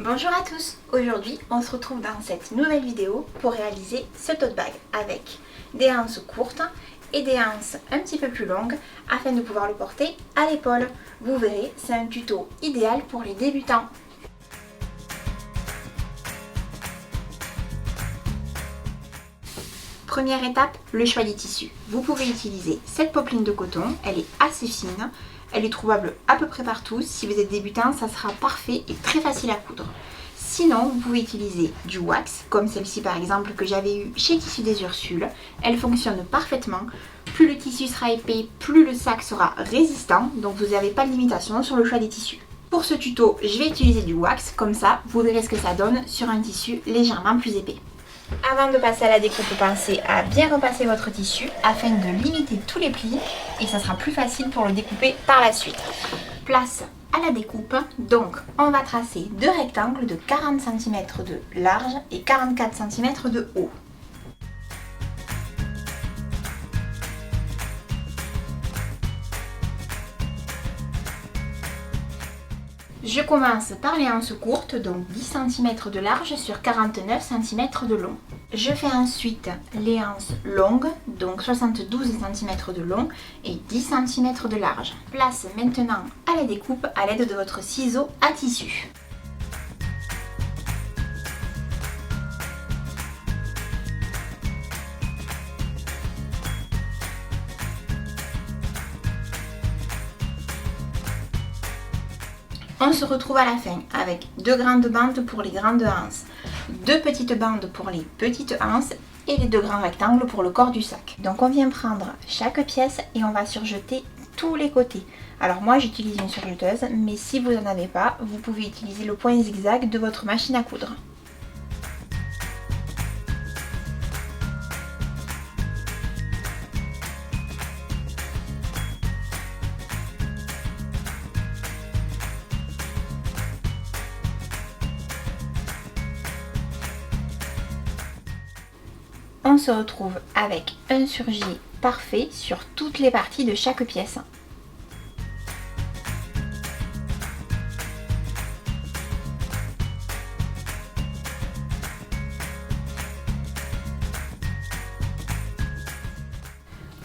Bonjour à tous, aujourd'hui on se retrouve dans cette nouvelle vidéo pour réaliser ce tote bag avec des anses courtes et des anses un petit peu plus longues afin de pouvoir le porter à l'épaule. Vous verrez, c'est un tuto idéal pour les débutants. Première étape, le choix des tissus. Vous pouvez utiliser cette popeline de coton, elle est assez fine. Elle est trouvable à peu près partout. Si vous êtes débutant, ça sera parfait et très facile à coudre. Sinon, vous pouvez utiliser du wax, comme celle-ci par exemple que j'avais eu chez Tissus des Ursules. Elle fonctionne parfaitement. Plus le tissu sera épais, plus le sac sera résistant. Donc vous n'avez pas de limitation sur le choix des tissus. Pour ce tuto, je vais utiliser du wax. Comme ça, vous verrez ce que ça donne sur un tissu légèrement plus épais. Avant de passer à la découpe, pensez à bien repasser votre tissu afin de limiter tous les plis et ça sera plus facile pour le découper par la suite. Place à la découpe, donc on va tracer deux rectangles de 40 cm de large et 44 cm de haut. Je commence par les anses courtes, donc 10 cm de large sur 49 cm de long. Je fais ensuite les anses longues, donc 72 cm de long et 10 cm de large. Place maintenant à la découpe à l'aide de votre ciseau à tissu. On se retrouve à la fin avec deux grandes bandes pour les grandes anses, deux petites bandes pour les petites anses et les deux grands rectangles pour le corps du sac. Donc on vient prendre chaque pièce et on va surjeter tous les côtés. Alors moi j'utilise une surjeteuse, mais si vous n'en avez pas, vous pouvez utiliser le point zigzag de votre machine à coudre. On se retrouve avec un surjet parfait sur toutes les parties de chaque pièce.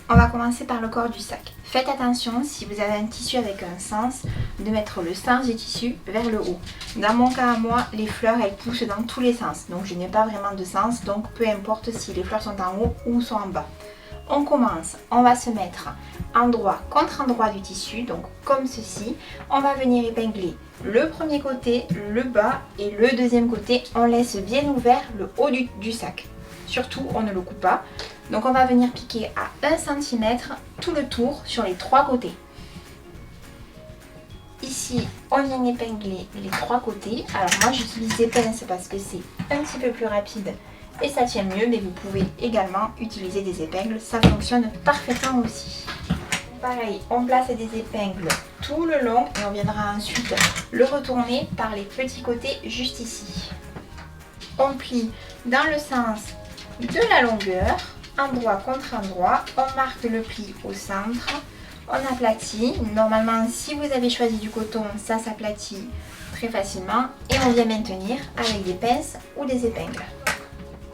On va commencer par le corps du sac. Faites attention, si vous avez un tissu avec un sens, de mettre le sens du tissu vers le haut. Dans mon cas à moi, les fleurs elles poussent dans tous les sens, donc je n'ai pas vraiment de sens, donc peu importe si les fleurs sont en haut ou sont en bas. On commence, on va se mettre endroit contre endroit du tissu, donc comme ceci. On va venir épingler le premier côté, le bas et le deuxième côté. On laisse bien ouvert le haut du sac. Surtout, on ne le coupe pas. Donc on va venir piquer à 1 cm tout le tour sur les trois côtés. Ici, on vient épingler les trois côtés. Alors moi j'utilise des pinces parce que c'est un petit peu plus rapide et ça tient mieux, mais vous pouvez également utiliser des épingles, ça fonctionne parfaitement aussi. Pareil, on place des épingles tout le long et on viendra ensuite le retourner par les petits côtés juste ici. On plie dans le sens de la longueur, endroit contre endroit, on marque le pli au centre, on aplatit. Normalement, si vous avez choisi du coton, ça s'aplatit très facilement et on vient maintenir avec des pinces ou des épingles.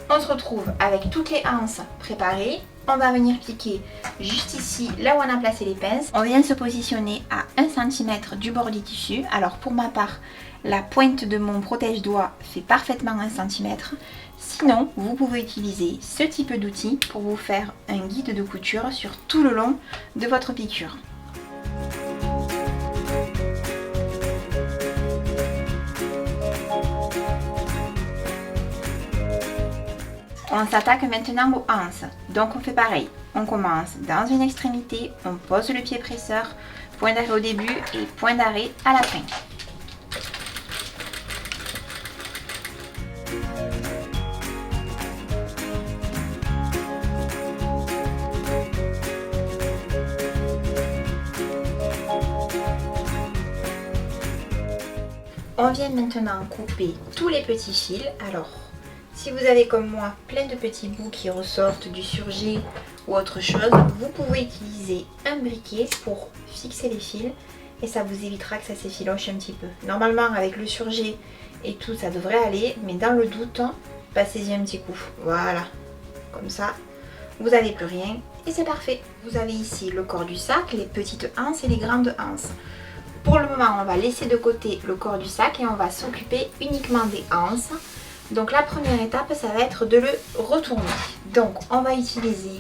On se retrouve avec toutes les anses préparées. On va venir piquer juste ici, là où on a placé les pinces. On vient se positionner à 1 cm du bord du tissu. Alors pour ma part, la pointe de mon protège-doigt fait parfaitement 1 cm. Sinon, vous pouvez utiliser ce type d'outil pour vous faire un guide de couture sur tout le long de votre piqûre. On s'attaque maintenant aux anses, donc on fait pareil. On commence dans une extrémité, on pose le pied presseur, point d'arrêt au début et point d'arrêt à la fin. On vient maintenant couper tous les petits fils. Alors, si vous avez comme moi plein de petits bouts qui ressortent du surjet ou autre chose, vous pouvez utiliser un briquet pour fixer les fils et ça vous évitera que ça s'effiloche un petit peu. Normalement avec le surjet et tout, ça devrait aller. Mais dans le doute, passez-y un petit coup. Voilà, comme ça, vous n'avez plus rien et c'est parfait. Vous avez ici le corps du sac, les petites anses et les grandes anses. Pour le moment, on va laisser de côté le corps du sac et on va s'occuper uniquement des anses. Donc la première étape, ça va être de le retourner. Donc on va utiliser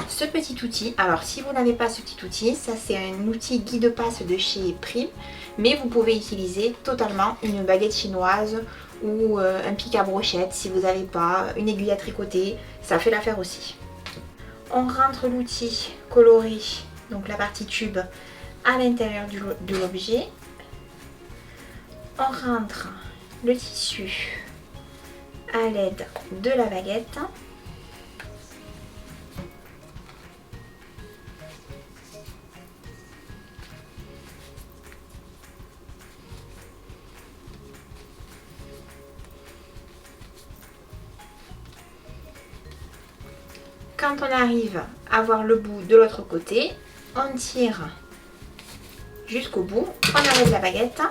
ce petit outil. Alors si vous n'avez pas ce petit outil, ça c'est un outil guide-passe de chez Prime. Mais vous pouvez utiliser totalement une baguette chinoise ou un pic à brochette si vous n'avez pas, une aiguille à tricoter, ça fait l'affaire aussi. On rentre l'outil coloré, donc la partie tube, à l'intérieur de l'objet. On rentre le tissu à l'aide de la baguette. Quand on arrive à voir le bout de l'autre côté, on tire jusqu'au bout, on enlève la baguette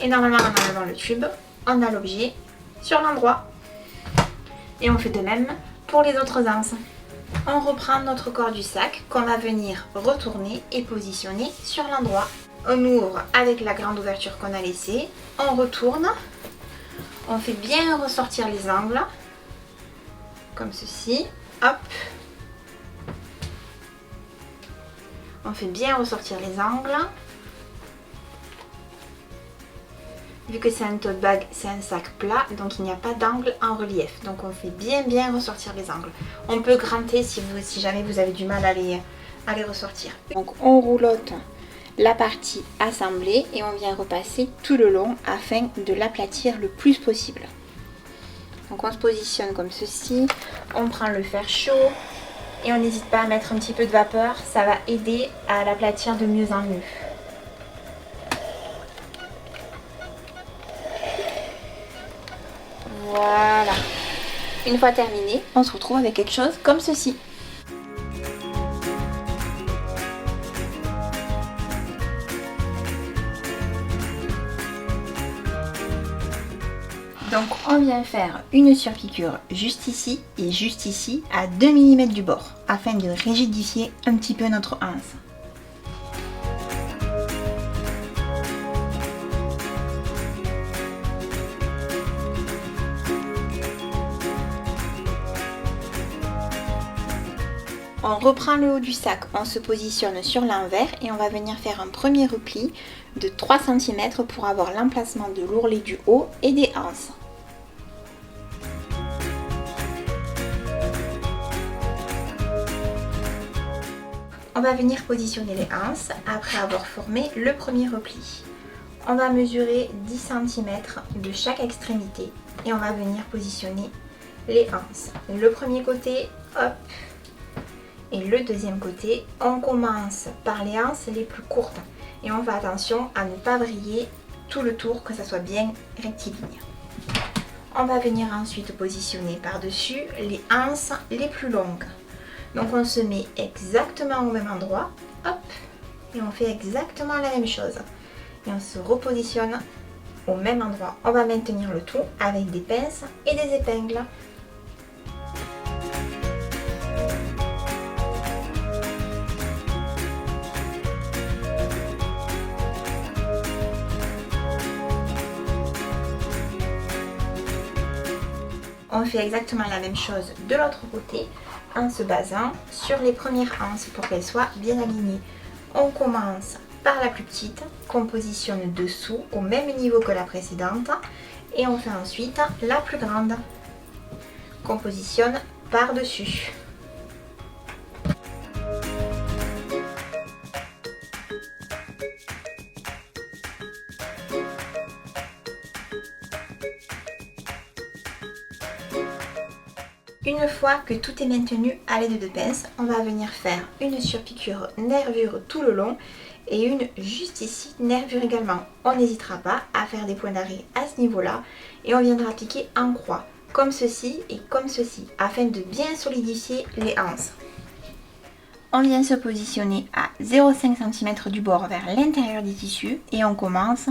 et normalement en enlevant le tube, on a l'objet sur l'endroit. Et on fait de même pour les autres anses. On reprend notre corps du sac qu'on va venir retourner et positionner sur l'endroit. On ouvre avec la grande ouverture qu'on a laissée, on retourne, on fait bien ressortir les angles, comme ceci. Hop, on fait bien ressortir les angles. Vu que c'est un tote bag, c'est un sac plat, donc il n'y a pas d'angle en relief. Donc on fait bien ressortir les angles. On peut granter si jamais vous avez du mal à les ressortir. Donc on roulotte la partie assemblée et on vient repasser tout le long afin de l'aplatir le plus possible. Donc on se positionne comme ceci, on prend le fer chaud et on n'hésite pas à mettre un petit peu de vapeur, ça va aider à l'aplatir de mieux en mieux. Voilà. Une fois terminé, on se retrouve avec quelque chose comme ceci. Donc on vient faire une surpiqûre juste ici et juste ici à 2 mm du bord afin de rigidifier un petit peu notre anse. On reprend le haut du sac, on se positionne sur l'envers et on va venir faire un premier repli de 3 cm pour avoir l'emplacement de l'ourlet du haut et des anses. On va venir positionner les anses après avoir formé le premier repli. On va mesurer 10 cm de chaque extrémité et on va venir positionner les anses. Le premier côté, hop, et le deuxième côté, on commence par les anses les plus courtes et on fait attention à ne pas vriller tout le tour, que ça soit bien rectiligne. On va venir ensuite positionner par-dessus les anses les plus longues. Donc on se met exactement au même endroit, hop, et on fait exactement la même chose. Et on se repositionne au même endroit. On va maintenir le tout avec des pinces et des épingles. On fait exactement la même chose de l'autre côté en se basant sur les premières anses pour qu'elles soient bien alignées. On commence par la plus petite qu'on positionne dessous au même niveau que la précédente et on fait ensuite la plus grande qu'on positionne par-dessus. Une fois que tout est maintenu à l'aide de pinces, on va venir faire une surpiqûre nervure tout le long et une juste ici, nervure également. On n'hésitera pas à faire des points d'arrêt à ce niveau-là et on viendra appliquer en croix, comme ceci et comme ceci, afin de bien solidifier les anses. On vient se positionner à 0,5 cm du bord vers l'intérieur des tissus et on commence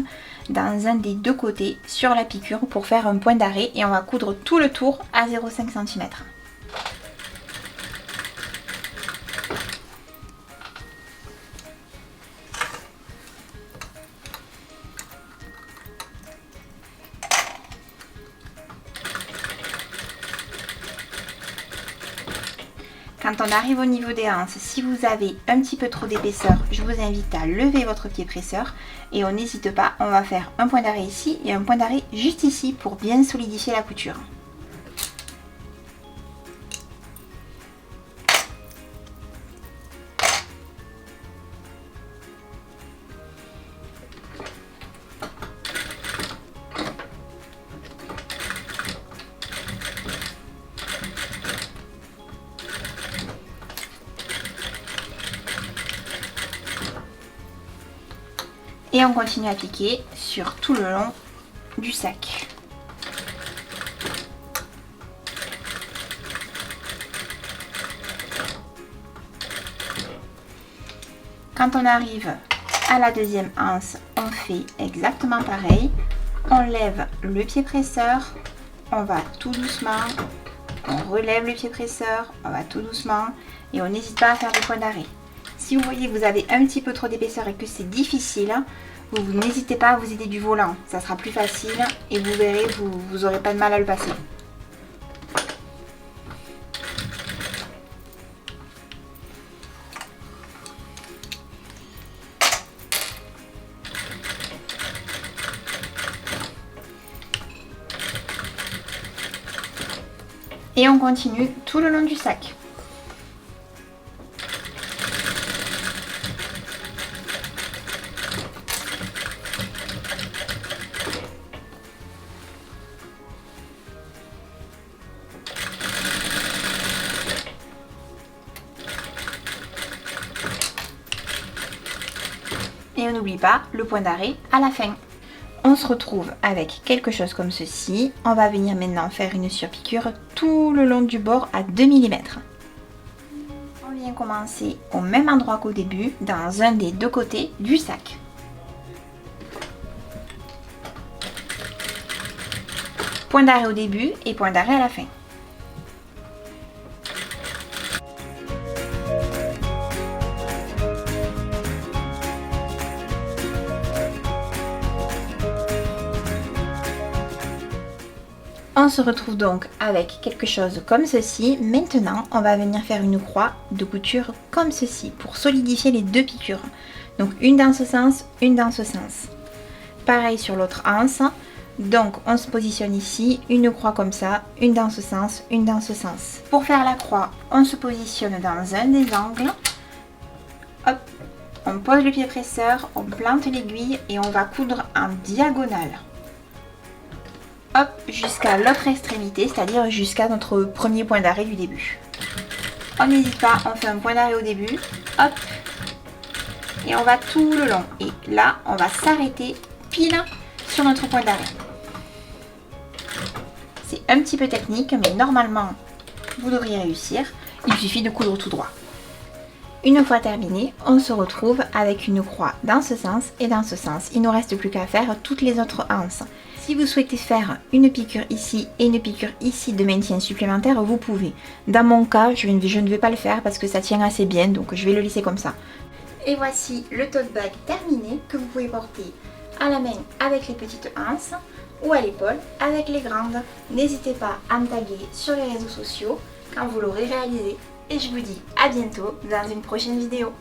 dans un des deux côtés sur la piqûre pour faire un point d'arrêt et on va coudre tout le tour à 0,5 cm. Quand on arrive au niveau des hanches, si vous avez un petit peu trop d'épaisseur, je vous invite à lever votre pied presseur et on n'hésite pas, on va faire un point d'arrêt ici et un point d'arrêt juste ici pour bien solidifier la couture. Et on continue à piquer sur tout le long du sac. Quand on arrive à la deuxième anse, on fait exactement pareil. On lève le pied presseur, on va tout doucement, on relève le pied presseur, on va tout doucement et on n'hésite pas à faire des points d'arrêt. Si vous voyez que vous avez un petit peu trop d'épaisseur et que c'est difficile, vous n'hésitez pas à vous aider du volant. Ça sera plus facile et vous verrez, vous n'aurez pas de mal à le passer. Et on continue tout le long du sac. Et on n'oublie pas le point d'arrêt à la fin. On se retrouve avec quelque chose comme ceci. On va venir maintenant faire une surpiqûre tout le long du bord à 2 mm. On vient commencer au même endroit qu'au début, dans un des deux côtés du sac. Point d'arrêt au début et point d'arrêt à la fin. On se retrouve donc avec quelque chose comme ceci. Maintenant, on va venir faire une croix de couture comme ceci pour solidifier les deux piqûres. Donc une dans ce sens, une dans ce sens. Pareil sur l'autre anse. Donc on se positionne ici, une croix comme ça, une dans ce sens, une dans ce sens. Pour faire la croix, on se positionne dans un des angles. Hop, on pose le pied presseur, on plante l'aiguille et on va coudre en diagonale. Hop, jusqu'à l'autre extrémité, c'est-à-dire jusqu'à notre premier point d'arrêt du début. On n'hésite pas, on fait un point d'arrêt au début, hop, et on va tout le long. Et là, on va s'arrêter pile sur notre point d'arrêt. C'est un petit peu technique, mais normalement, vous devriez réussir. Il suffit de coudre tout droit. Une fois terminé, on se retrouve avec une croix dans ce sens et dans ce sens. Il ne nous reste plus qu'à faire toutes les autres anses. Si vous souhaitez faire une piqûre ici et une piqûre ici de maintien supplémentaire, vous pouvez. Dans mon cas, je ne vais pas le faire parce que ça tient assez bien, donc je vais le laisser comme ça. Et voici le tote bag terminé que vous pouvez porter à la main avec les petites anses ou à l'épaule avec les grandes. N'hésitez pas à me taguer sur les réseaux sociaux quand vous l'aurez réalisé. Et je vous dis à bientôt dans une prochaine vidéo.